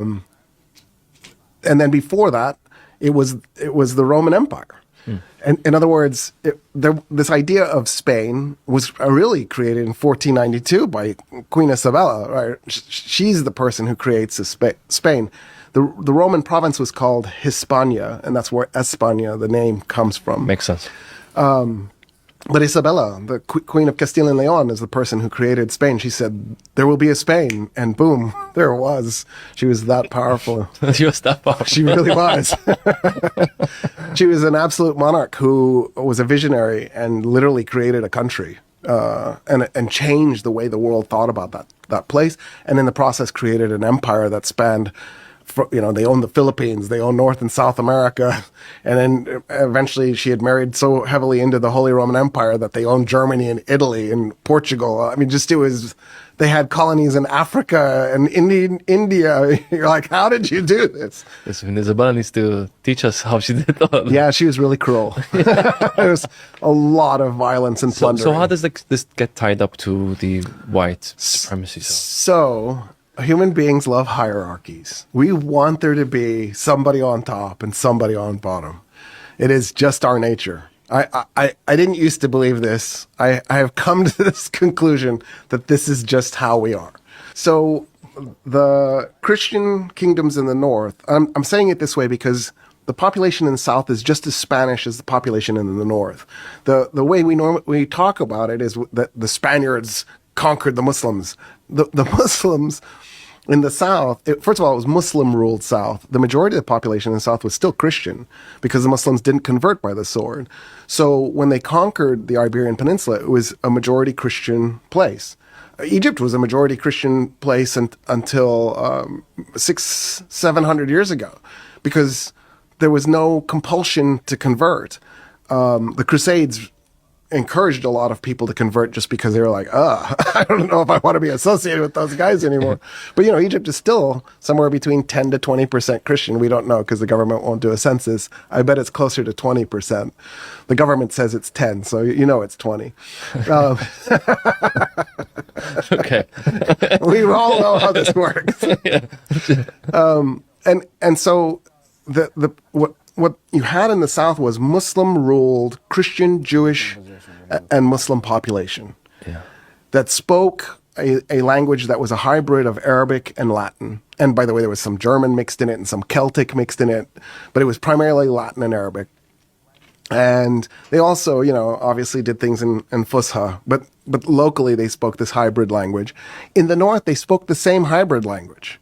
And then before that, it was the Roman Empire. And in other words, this idea of Spain was really created in 1492 by Queen Isabella. Right? She's the person who creates Spain. The Roman province was called Hispania, and that's where España, the name, comes from. Makes sense. But Isabella, the Queen of Castile and Leon, is the person who created Spain. She said, there will be a Spain, and boom, there it was. She was that powerful. She was that powerful. She really was. She was an absolute monarch who was a visionary and literally created a country and changed the way the world thought about that place. And in the process, created an empire that spanned. They owned the Philippines, they owned North and South America, and then eventually she had married so heavily into the Holy Roman Empire that they owned Germany and Italy and Portugal. I mean, they had colonies in Africa and India. You're like, how did you do this? Yes, Isabella needs to teach us how she did all that. Yeah, she was really cruel. There was a lot of violence and plundering. So how does this get tied up to the white supremacy? So human beings love hierarchies. We want there to be somebody on top and somebody on bottom. It is just our nature. I didn't used to believe this. I have come to this conclusion that this is just how we are. So the Christian kingdoms in the north, I'm saying it this way because the population in the south is just as Spanish as the population in the north. The way we talk about it is that the Spaniards conquered the Muslims. The Muslims in the South, first of all, it was Muslim-ruled South. The majority of the population in the South was still Christian because the Muslims didn't convert by the sword. So when they conquered the Iberian Peninsula, it was a majority Christian place. Egypt was a majority Christian place until 600-700 years ago because there was no compulsion to convert. The Crusades encouraged a lot of people to convert just because they were like, I don't know if I want to be associated with those guys anymore. But, Egypt is still somewhere between 10 to 20% Christian. We don't know because the government won't do a census. I bet it's closer to 20%. The government says it's 10, so it's 20. Okay. We all know how this works. And so what you had in the South was Muslim-ruled Christian, Jewish, and Muslim population that spoke a language that was a hybrid of Arabic and Latin. And by the way, there was some German mixed in it and some Celtic mixed in it, but it was primarily Latin and Arabic. And they also, obviously did things in Fusha, but locally they spoke this hybrid language. In the North, they spoke the same hybrid language.